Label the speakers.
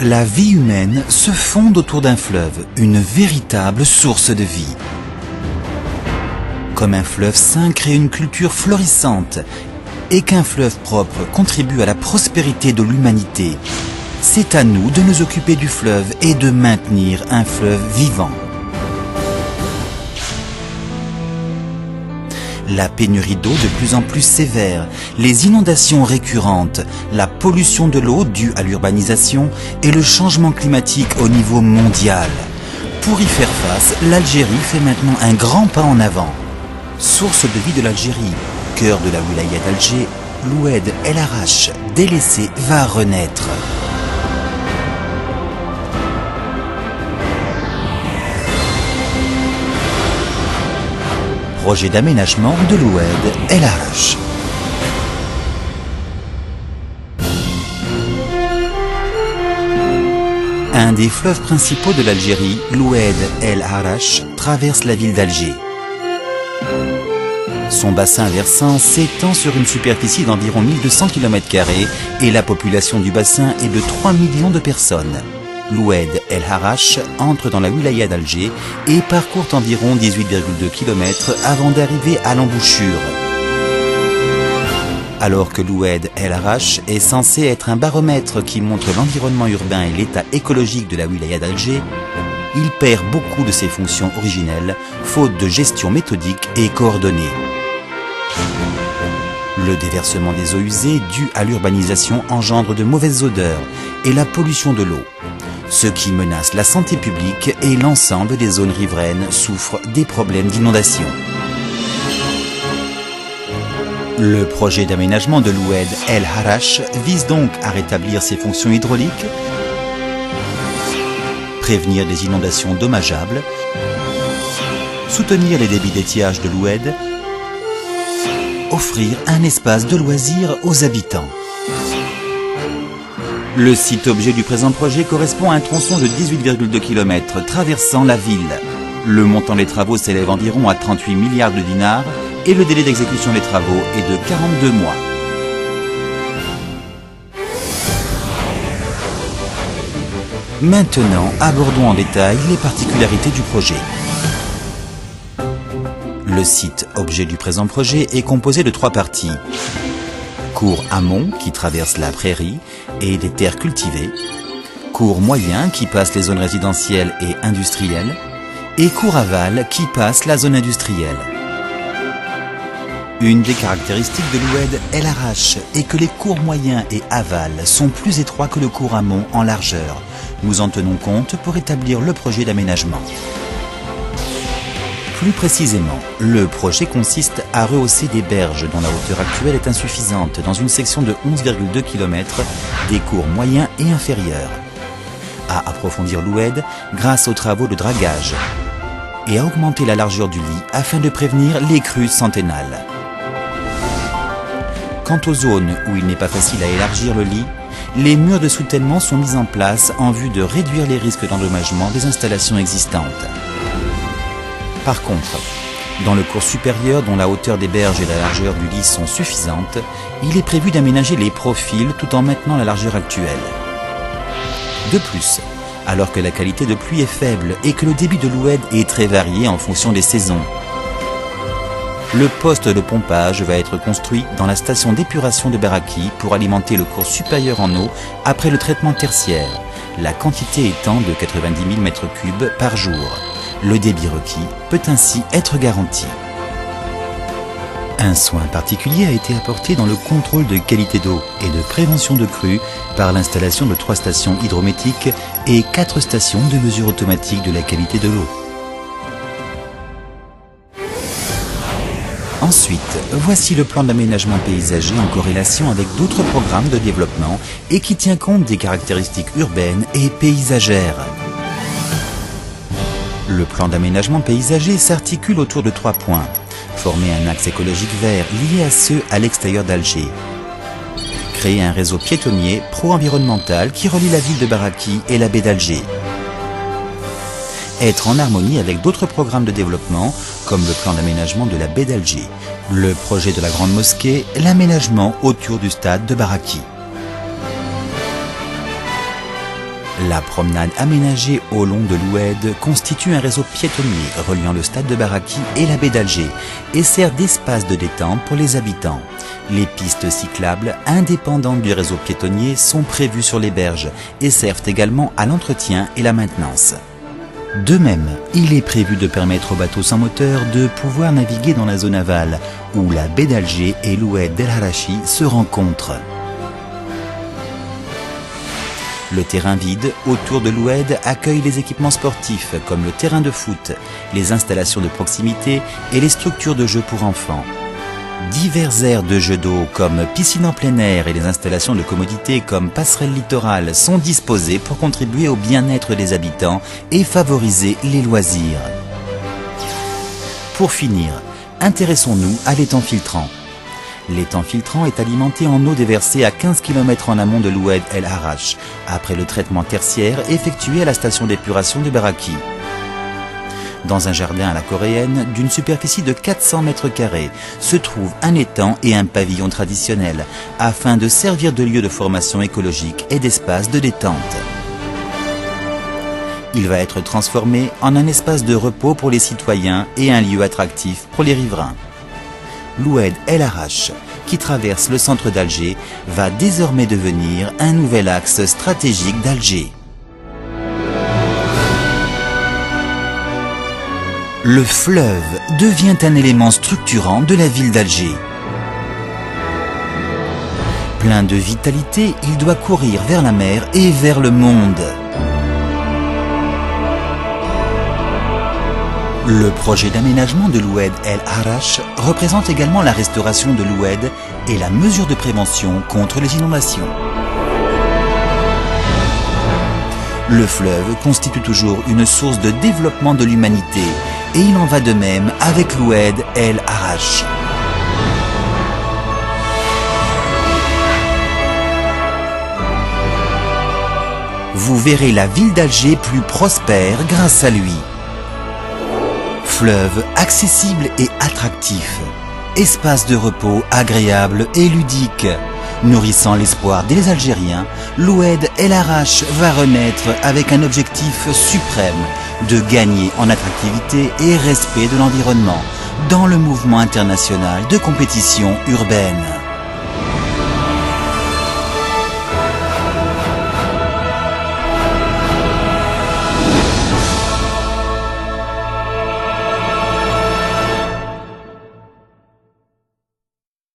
Speaker 1: La vie humaine se fonde autour d'un fleuve, une véritable source de vie. Comme un fleuve sain crée une culture florissante et qu'un fleuve propre contribue à la prospérité de l'humanité, c'est à nous de nous occuper du fleuve et de maintenir un fleuve vivant. La pénurie d'eau de plus en plus sévère, les inondations récurrentes, la pollution de l'eau due à l'urbanisation et le changement climatique au niveau mondial. Pour y faire face, l'Algérie fait maintenant un grand pas en avant. Source de vie de l'Algérie, cœur de la wilaya d'Alger, l'Oued El Arache, délaissé, va renaître. Projet d'aménagement de l'Oued El Arache. Un des fleuves principaux de l'Algérie, l'Oued El Arache, traverse la ville d'Alger. Son bassin versant s'étend sur une superficie d'environ 1200 km² et la population du bassin est de 3 millions de personnes. L'Oued El Arache entre dans la wilaya d'Alger et parcourt environ 18,2 km avant d'arriver à l'embouchure. Alors que l'Oued El Arache est censé être un baromètre qui montre l'environnement urbain et l'état écologique de la wilaya d'Alger, il perd beaucoup de ses fonctions originelles, faute de gestion méthodique et coordonnée. Le déversement des eaux usées dû à l'urbanisation engendre de mauvaises odeurs et la pollution de l'eau, ce qui menace la santé publique et l'ensemble des zones riveraines souffrent des problèmes d'inondation. Le projet d'aménagement de l'Oued El Arache vise donc à rétablir ses fonctions hydrauliques, prévenir des inondations dommageables, soutenir les débits d'étiage de l'Oued, offrir un espace de loisirs aux habitants. Le site objet du présent projet correspond à un tronçon de 18,2 km traversant la ville. Le montant des travaux s'élève environ à 38 milliards de dinars et le délai d'exécution des travaux est de 42 mois. Maintenant, abordons en détail les particularités du projet. Le site objet du présent projet est composé de 3 parties. Cours amont qui traverse la prairie et des terres cultivées, cours moyen qui passe les zones résidentielles et industrielles, et cours aval qui passe la zone industrielle. Une des caractéristiques de l'Oued El Arache est que les cours moyens et aval sont plus étroits que le cours amont en largeur. Nous en tenons compte pour établir le projet d'aménagement. Plus précisément, le projet consiste à rehausser des berges dont la hauteur actuelle est insuffisante dans une section de 11,2 km des cours moyens et inférieurs, à approfondir l'Oued grâce aux travaux de dragage et à augmenter la largeur du lit afin de prévenir les crues centennales. Quant aux zones où il n'est pas facile à élargir le lit, les murs de soutènement sont mis en place en vue de réduire les risques d'endommagement des installations existantes. Par contre, dans le cours supérieur dont la hauteur des berges et la largeur du lit sont suffisantes, il est prévu d'aménager les profils tout en maintenant la largeur actuelle. De plus, alors que la qualité de pluie est faible et que le débit de l'Oued est très varié en fonction des saisons, le poste de pompage va être construit dans la station d'épuration de Baraki pour alimenter le cours supérieur en eau après le traitement tertiaire, la quantité étant de 90 000 m3 par jour. Le débit requis peut ainsi être garanti. Un soin particulier a été apporté dans le contrôle de qualité d'eau et de prévention de crues par l'installation de 3 stations hydrométriques et 4 stations de mesure automatique de la qualité de l'eau. Ensuite, voici le plan d'aménagement paysager en corrélation avec d'autres programmes de développement et qui tient compte des caractéristiques urbaines et paysagères. Le plan d'aménagement paysager s'articule autour de 3 points. Former un axe écologique vert lié à ceux à l'extérieur d'Alger. Créer un réseau piétonnier pro-environnemental qui relie la ville de Baraki et la baie d'Alger. Être en harmonie avec d'autres programmes de développement, comme le plan d'aménagement de la baie d'Alger, le projet de la grande mosquée, l'aménagement autour du stade de Baraki. La promenade aménagée au long de l'Oued constitue un réseau piétonnier reliant le stade de Baraki et la baie d'Alger et sert d'espace de détente pour les habitants. Les pistes cyclables, indépendantes du réseau piétonnier, sont prévues sur les berges et servent également à l'entretien et la maintenance. De même, il est prévu de permettre aux bateaux sans moteur de pouvoir naviguer dans la zone aval, où la baie d'Alger et l'Oued d'El Harachi se rencontrent. Le terrain vide autour de l'Oued accueille les équipements sportifs comme le terrain de foot, les installations de proximité et les structures de jeux pour enfants. Divers aires de jeux d'eau comme piscine en plein air et les installations de commodité comme passerelle littorale sont disposées pour contribuer au bien-être des habitants et favoriser les loisirs. Pour finir, intéressons-nous à l'étang filtrant. L'étang filtrant est alimenté en eau déversée à 15 km en amont de l'Oued El Harache, après le traitement tertiaire effectué à la station d'épuration de Baraki. Dans un jardin à la coréenne, d'une superficie de 400 m², se trouvent un étang et un pavillon traditionnel, afin de servir de lieu de formation écologique et d'espace de détente. Il va être transformé en un espace de repos pour les citoyens et un lieu attractif pour les riverains. L'Oued El Harache, qui traverse le centre d'Alger, va désormais devenir un nouvel axe stratégique d'Alger. Le fleuve devient un élément structurant de la ville d'Alger. Plein de vitalité, il doit courir vers la mer et vers le monde. Le projet d'aménagement de l'Oued El Harache représente également la restauration de l'Oued et la mesure de prévention contre les inondations. Le fleuve constitue toujours une source de développement de l'humanité et il en va de même avec l'Oued El Harache. Vous verrez la ville d'Alger plus prospère grâce à lui. Fleuve accessible et attractif, espace de repos agréable et ludique. Nourrissant l'espoir des Algériens, l'Oued El Harache va renaître avec un objectif suprême, de gagner en attractivité et respect de l'environnement dans le mouvement international de compétition urbaine.